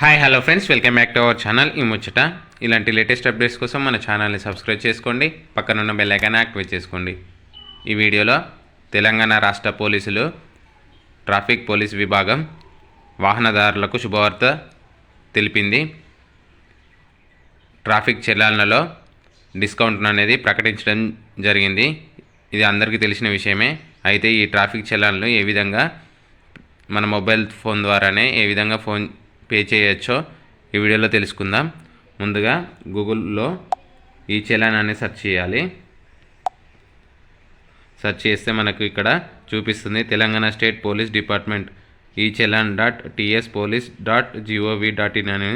Hi hello friends, welcome back to our channel. ఈ ముచ్చట ఇలాంటి లేటెస్ట్ అప్డేట్స్ కోసం మన ఛానల్ని సబ్స్క్రైబ్ చేసుకోండి, పక్కనున్న బెల్ ఐకాన్ యాక్టివేట్ చేసుకోండి. ఈ వీడియోలో తెలంగాణ రాష్ట్ర పోలీసులు ట్రాఫిక్ పోలీస్ విభాగం వాహనదారులకు శుభవార్త తెలిపింది. ట్రాఫిక్ చలాన్లలో డిస్కౌంట్ అనేది ప్రకటించడం జరిగింది. ఇది అందరికీ తెలిసిన విషయమే. అయితే ఈ ట్రాఫిక్ చలాన్లు ఏ విధంగా మన మొబైల్ ఫోన్ ద్వారానే ఏ విధంగా ఫోన్ పే చేయొచ్చో ఈ వీడియోలో తెలుసుకుందాం. ముందుగా గూగుల్లో ఈ చలాన్ అని సెర్చ్ చేయాలి. సెర్చ్ చేస్తే మనకు ఇక్కడ చూపిస్తుంది Telangana state police department echallan.tspolice.gov.in అని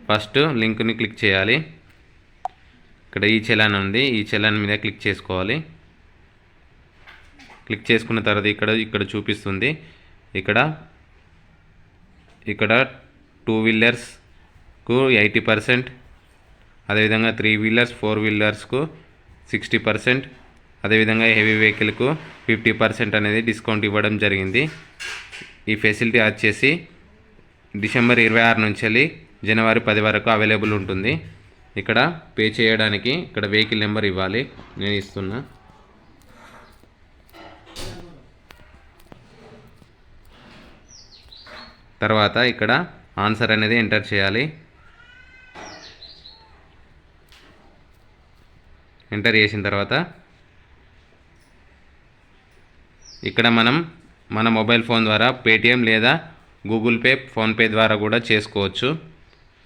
ఫస్ట్ లింక్ని క్లిక్ చేయాలి. ఇక్కడ ఈ చలాన్ ఉంది, ఈ చలాన్ మీద క్లిక్ చేసుకోవాలి. క్లిక్ చేసుకున్న తర్వాత ఇక్కడ చూపిస్తుంది. ఇక్కడ 2 వీలర్స్కు 80%, అదేవిధంగా 3 వీలర్స్ 4 వీలర్స్కు 60%, అదేవిధంగా హెవీ వెహికల్కు 50% అనేది డిస్కౌంట్ ఇవ్వడం జరిగింది. ఈ ఫెసిలిటీ వచ్చేసి డిసెంబర్ 26 నుంచి జనవరి 10 వరకు అవైలబుల్ ఉంటుంది. ఇక్కడ పే చేయడానికి ఇక్కడ వెహికల్ నెంబర్ ఇవ్వాలి, నేను ఇస్తున్నా. తర్వాత ఇక్కడ ఆన్సర్ అనేది ఎంటర్ చేయాలి. ఎంటర్ చేసిన తర్వాత ఇక్కడ మన మొబైల్ ఫోన్ ద్వారా పేటిఎం లేదా గూగుల్ పే, ఫోన్పే ద్వారా కూడా చేసుకోవచ్చు.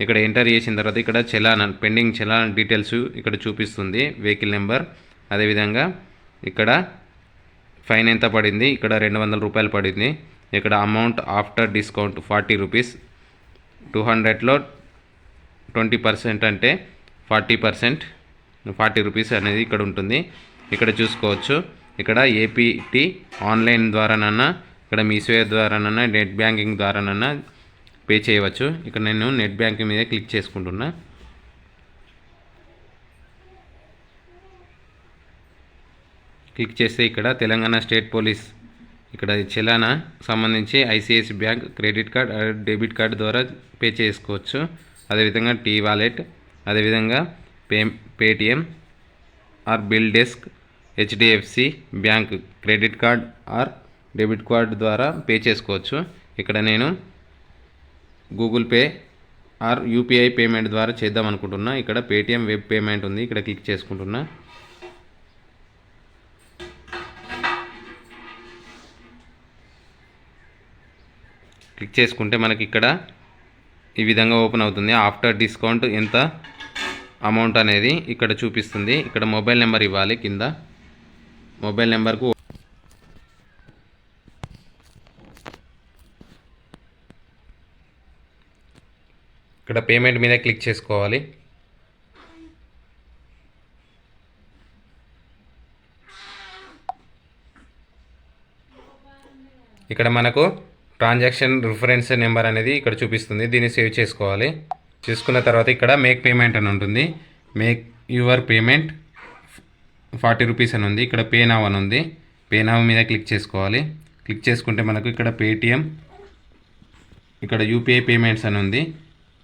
ఇక్కడ ఎంటర్ చేసిన తర్వాత ఇక్కడ పెండింగ్ చలాన్ డీటెయిల్స్ ఇక్కడ చూపిస్తుంది, వెహికల్ నెంబర్, అదేవిధంగా ఇక్కడ ఫైన్ ఎంత పడింది, ఇక్కడ 200 రూపాయలు పడింది. ఇక్కడ అమౌంట్ ఆఫ్టర్ డిస్కౌంట్ 40 రూపీస్, 200లో 20% అంటే 40 రూపీస్ అనేది ఇక్కడ ఉంటుంది. ఇక్కడ చూసుకోవచ్చు. ఇక్కడ ఏపీటీ ఆన్లైన్ ద్వారానన్నా, ఇక్కడ మీసేవ ద్వారానన్నా, నెట్ బ్యాంకింగ్ ద్వారానన్నా పే చేయవచ్చు. ఇక్కడ నేను నెట్ బ్యాంకింగ్ మీద క్లిక్ చేసుకుంటున్నా. క్లిక్ చేస్తే ఇక్కడ తెలంగాణ స్టేట్ పోలీస్ ఇక్కడ చలానా సంబంధించి ICICI bank credit card, debit card ద్వారా పే చేసుకోవచ్చు. అదేవిధంగా టీ వాలెట్, అదేవిధంగా Paytm are bill desk, HDFC bank credit card or debit card ద్వారా పే చేసుకోవచ్చు. ఇక్కడ నేను Google pay are UPI payment ద్వారా చేద్దాం అనుకుంటున్నా. ఇక్కడ పేటిఎం వెబ్ పేమెంట్ ఉంది, ఇక్కడ క్లిక్ చేసుకుంటున్నా. క్లిక్ చేసుకుంటే మనకి ఇక్కడ ఈ విధంగా ఓపెన్ అవుతుంది. ఆఫ్టర్ డిస్కౌంట్ ఎంత అమౌంట్ అనేది ఇక్కడ చూపిస్తుంది. ఇక్కడ మొబైల్ నెంబర్ ఇవ్వాలి. కింద మొబైల్ నెంబర్కు ఇక్కడ పేమెంట్ మీద క్లిక్ చేసుకోవాలి. ఇక్కడ మనకు ట్రాన్సాక్షన్ రిఫరెన్స్ నెంబర్ అనేది ఇక్కడ చూపిస్తుంది, దీన్ని సేవ్ చేసుకోవాలి. చేసుకున్న తర్వాత ఇక్కడ మేక్ పేమెంట్ అని ఉంటుంది. మేక్ యువర్ పేమెంట్ 40 రూపీస్ అని ఉంది. ఇక్కడ పే నౌ అని ఉంది. పే నౌ మీద క్లిక్ చేసుకోవాలి. క్లిక్ చేసుకుంటే మనకు ఇక్కడ పేటిఎం, ఇక్కడ యూపీఐ పేమెంట్స్ అని ఉంది.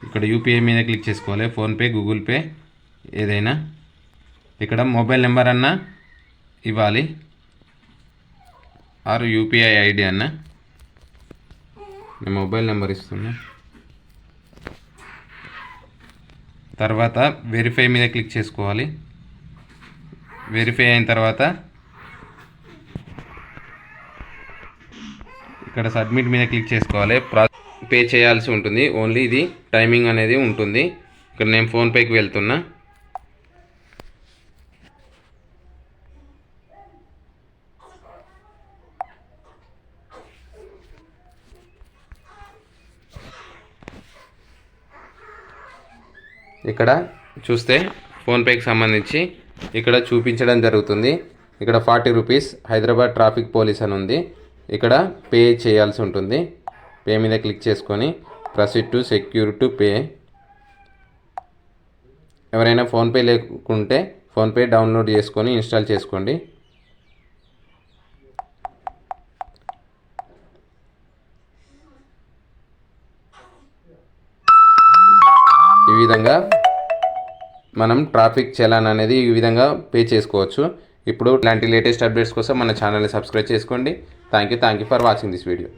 ఇక్కడ యూపీఐ మీద క్లిక్ చేసుకోవాలి. ఫోన్పే, గూగుల్ పే ఏదైనా. ఇక్కడ మొబైల్ నెంబర్ అన్న ఇవ్వాలి ఆర్ యూపీఐ ఐడి అన్న. నేను మొబైల్ నెంబర్ ఇస్తున్నా. తర్వాత వెరిఫై మీద క్లిక్ చేసుకోవాలి. వెరిఫై అయిన తర్వాత ఇక్కడ సబ్మిట్ మీద క్లిక్ చేసుకోవాలి. పే చేయాల్సి ఉంటుంది. ఓన్లీ ఇది టైమింగ్ అనేది ఉంటుంది. ఇక్కడ నేను ఫోన్పేకి వెళ్తున్నా. ఇక్కడ చూస్తే ఫోన్పేకి సంబంధించి ఇక్కడ చూపించడం జరుగుతుంది. ఇక్కడ 40 రూపీస్ హైదరాబాద్ ట్రాఫిక్ పోలీస్ అని ఉంది. ఇక్కడ పే చేయాల్సి ఉంటుంది. పే మీద క్లిక్ చేసుకొని proceed to secure to pay. ఎవరైనా ఫోన్పే లేకుంటే ఫోన్పే డౌన్లోడ్ చేసుకొని ఇన్స్టాల్ చేసుకోండి. ఈ విధంగా మనం ట్రాఫిక్ చలాన్ అనేది ఈ విధంగా పే చేసుకోవచ్చు. ఇప్పుడు ఇలాంటి లేటెస్ట్ అప్డేట్స్ కోసం మన ఛానల్ని సబ్స్క్రైబ్ చేసుకోండి. Thank you for watching this video.